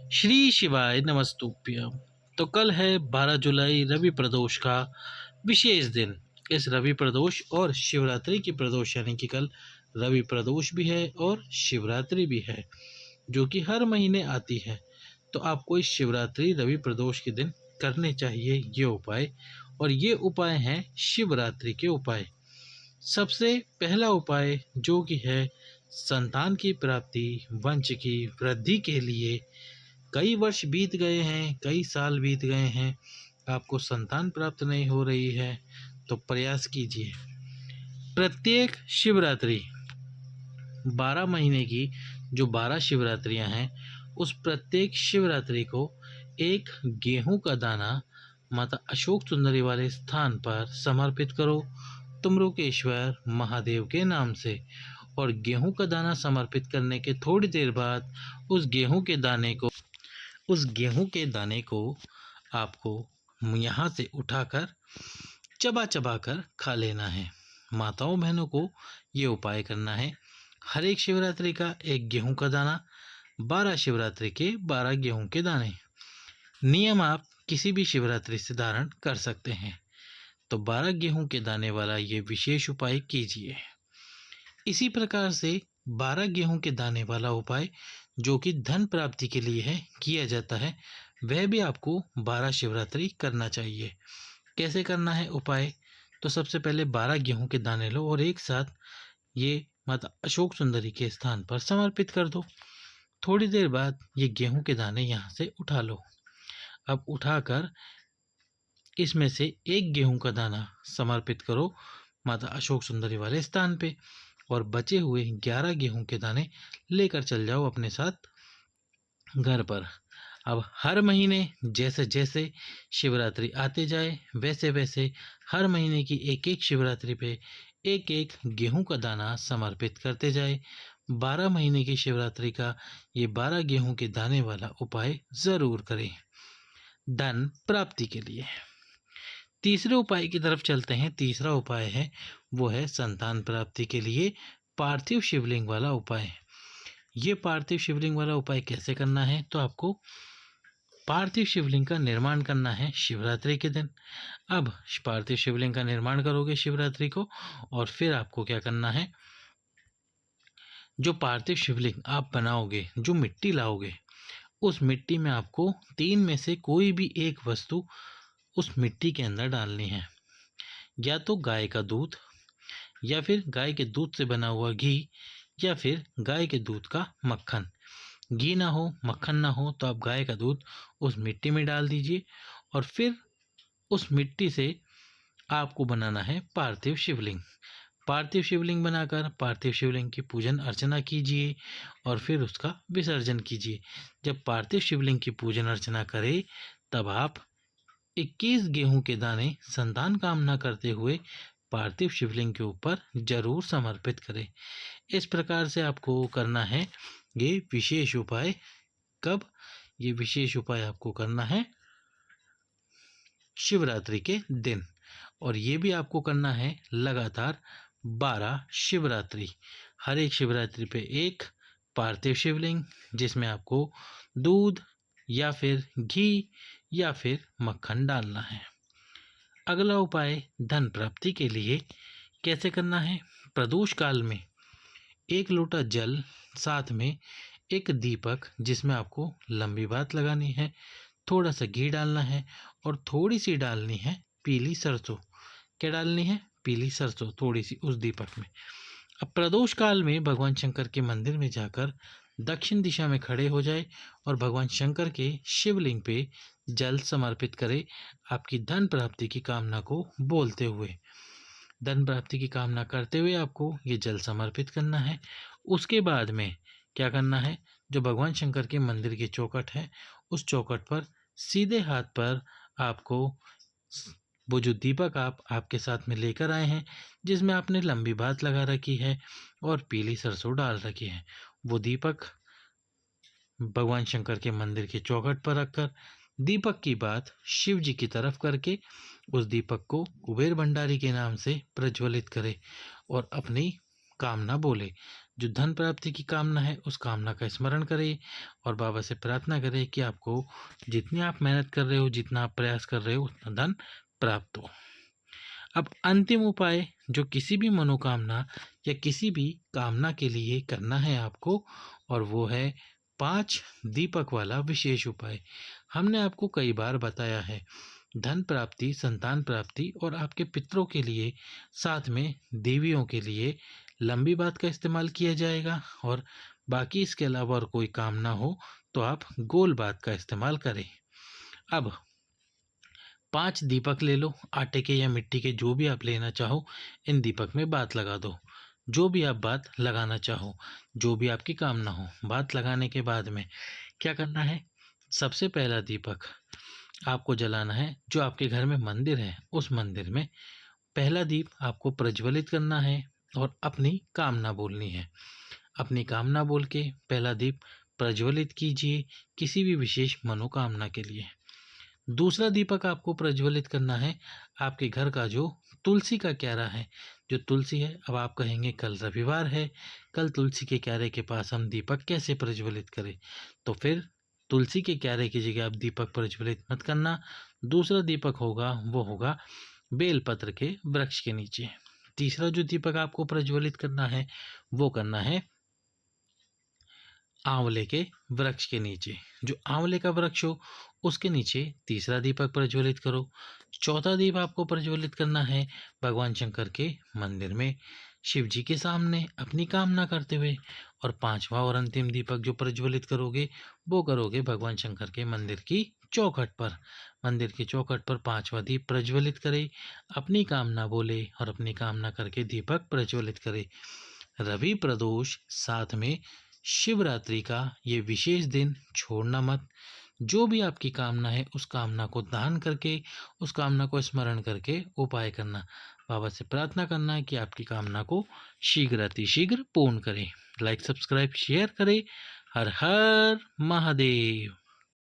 श्री शिवाय नमस्तुभ्यं। तो कल है 12 जुलाई रवि प्रदोष का विशेष दिन। इस रवि प्रदोष और शिवरात्रि की प्रदोष यानी कि कल रवि प्रदोष भी है और शिवरात्रि भी है, जो कि हर महीने आती है। तो आपको इस शिवरात्रि रवि प्रदोष के दिन करने चाहिए ये उपाय, और ये उपाय हैं शिवरात्रि के उपाय। सबसे पहला उपाय जो कि है संतान की प्राप्ति, वंश की वृद्धि के लिए। कई वर्ष बीत गए हैं, कई साल बीत गए हैं, आपको संतान प्राप्त नहीं हो रही है, तो प्रयास कीजिए। प्रत्येक शिवरात्रि 12 महीने की जो 12 शिवरात्रियां हैं, उस प्रत्येक शिवरात्रि को एक गेहूं का दाना माता अशोक सुंदरी वाले स्थान पर समर्पित करो, तुमरुकेश्वर महादेव के नाम से। और गेहूं का दाना समर्पित करने के थोड़ी देर बाद उस गेहूं के दाने को आपको यहाँ से उठाकर चबा चबा कर खा लेना है। माताओं बहनों को ये उपाय करना है। हर एक शिवरात्रि का एक गेहूं का दाना, 12 शिवरात्रि के 12 गेहूं के दाने। नियम आप किसी भी शिवरात्रि से धारण कर सकते हैं। तो 12 गेहूं के दाने वाला ये विशेष उपाय कीजिए। इसी प्रकार से 12 गेहूं के दाने वाला उपाय जो कि धन प्राप्ति के लिए है किया जाता है, वह भी आपको 12 शिवरात्रि करना चाहिए। कैसे करना है उपाय? तो सबसे पहले 12 गेहूं के दाने लो और एक साथ ये माता अशोक सुंदरी के स्थान पर समर्पित कर दो। थोड़ी देर बाद ये गेहूं के दाने यहाँ से उठा लो। अब उठाकर इसमें से एक गेहूं का दाना समर्पित करो माता अशोक सुंदरी वाले स्थान पे, और बचे हुए 11 गेहूं के दाने लेकर चल जाओ अपने साथ घर पर। अब हर महीने जैसे जैसे शिवरात्रि आते जाए, वैसे वैसे हर महीने की एक एक शिवरात्रि पे एक एक गेहूं का दाना समर्पित करते जाए। 12 महीने की शिवरात्रि का ये 12 गेहूं के दाने वाला उपाय ज़रूर करें धन प्राप्ति के लिए। तीसरे उपाय की तरफ चलते हैं। तीसरा उपाय है वो है संतान प्राप्ति के लिए पार्थिव शिवलिंग वाला उपाय। ये पार्थिव शिवलिंग वाला उपाय कैसे करना है? तो आपको पार्थिव शिवलिंग का निर्माण करना है शिवरात्रि के दिन। अब पार्थिव शिवलिंग का निर्माण करोगे शिवरात्रि को, और फिर आपको क्या करना है, जो पार्थिव शिवलिंग आप बनाओगे, जो मिट्टी लाओगे, उस मिट्टी में आपको 3 में से कोई भी एक वस्तु उस मिट्टी के अंदर डालनी है। या तो गाय का दूध, या फिर गाय के दूध से बना हुआ घी, या फिर गाय के दूध का मक्खन। घी ना हो, मक्खन ना हो, तो आप गाय का दूध उस मिट्टी में डाल दीजिए, और फिर उस मिट्टी से आपको बनाना है पार्थिव शिवलिंग। पार्थिव शिवलिंग बनाकर पार्थिव शिवलिंग की पूजन अर्चना कीजिए, और फिर उसका विसर्जन कीजिए। जब पार्थिव शिवलिंग की पूजन अर्चना करें, तब आप 21 गेहूं के दाने संतान कामना करते हुए पार्थिव शिवलिंग के ऊपर जरूर समर्पित करें। इस प्रकार से आपको करना है ये विशेष उपाय। कब? ये विशेष उपाय आपको करना है शिवरात्रि के दिन, और ये भी आपको करना है लगातार 12 शिवरात्रि। हर एक शिवरात्रि पे एक पार्थिव शिवलिंग, जिसमें आपको दूध या फिर घी या फिर मक्खन डालना है। अगला उपाय धन प्राप्ति के लिए कैसे करना है? प्रदोष काल में 1 लोटा जल, साथ में एक दीपक जिसमें आपको लंबी बात लगानी है, थोड़ा सा घी डालना है, और थोड़ी सी डालनी है पीली सरसों। क्या डालनी है? पीली सरसों थोड़ी सी उस दीपक में। अब प्रदोष काल में भगवान शंकर के मंदिर में जाकर दक्षिण दिशा में खड़े हो जाए और भगवान शंकर के शिवलिंग पे जल समर्पित करें, आपकी धन प्राप्ति की कामना को बोलते हुए। धन प्राप्ति की कामना करते हुए आपको ये जल समर्पित करना है। उसके बाद में क्या करना है, जो भगवान शंकर के मंदिर की चौखट है, उस चौखट पर सीधे हाथ पर आपको वो जो दीपक आप आपके साथ में लेकर आए हैं, जिसमें आपने लंबी बात लगा रखी है और पीली सरसों डाल रखी है, वो दीपक भगवान शंकर के मंदिर के चौखट पर रखकर दीपक की बात शिव जी की तरफ करके उस दीपक को कुबेर भंडारी के नाम से प्रज्वलित करे और अपनी कामना बोले। जो धन प्राप्ति की कामना है उस कामना का स्मरण करें और बाबा से प्रार्थना करें कि आपको जितनी आप मेहनत कर रहे हो, जितना आप प्रयास कर रहे हो, उतना धन प्राप्त हो। अब अंतिम उपाय जो किसी भी मनोकामना या किसी भी कामना के लिए करना है आपको, और वो है 5 दीपक वाला विशेष उपाय। हमने आपको कई बार बताया है, धन प्राप्ति, संतान प्राप्ति और आपके पितरों के लिए, साथ में देवियों के लिए लंबी बात का इस्तेमाल किया जाएगा, और बाकी इसके अलावा और कोई कामना हो तो आप गोल बात का इस्तेमाल करें। अब 5 दीपक ले लो, आटे के या मिट्टी के, जो भी आप लेना चाहो। इन दीपक में बात लगा दो, जो भी आप बात लगाना चाहो, जो भी आपकी कामना हो। बात लगाने के बाद में क्या करना है, सबसे पहला दीपक आपको जलाना है। जो आपके घर में मंदिर है उस मंदिर में पहला दीप आपको प्रज्वलित करना है और अपनी कामना बोलनी है। अपनी कामना बोल के पहला दीप प्रज्वलित कीजिए किसी भी विशेष मनोकामना के लिए। दूसरा दीपक आपको प्रज्वलित करना है आपके घर का जो तुलसी का क्यारा है। जो तुलसी है, अब आप कहेंगे कल रविवार है, कल तुलसी के क्यारे के पास हम दीपक कैसे प्रज्वलित करें? तो फिर तुलसी के क्यारे की जगह आप दीपक प्रज्वलित मत करना। दूसरा दीपक होगा वो होगा बेलपत्र के वृक्ष के नीचे। तीसरा जो दीपक आपको प्रज्वलित करना है वो करना है आंवले के वृक्ष के नीचे। जो आंवले का वृक्ष हो उसके नीचे तीसरा दीपक प्रज्वलित करो। चौथा दीप आपको प्रज्वलित करना है भगवान शंकर के मंदिर में, शिव जी के सामने अपनी कामना करते हुए। और पांचवा और अंतिम दीपक जो प्रज्वलित करोगे वो करोगे भगवान शंकर के मंदिर की चौखट पर। मंदिर की चौखट पर पांचवा दीप प्रज्वलित करे, अपनी कामना बोले और अपनी कामना करके दीपक प्रज्वलित करे। रवि प्रदोष साथ में शिवरात्रि का ये विशेष दिन छोड़ना मत। जो भी आपकी कामना है उस कामना को दान करके, उस कामना को स्मरण करके उपाय करना। बाबा से प्रार्थना करना है कि आपकी कामना को शीघ्र अतिशीघ्र पूर्ण करें। लाइक, सब्सक्राइब, शेयर करें। हर हर महादेव।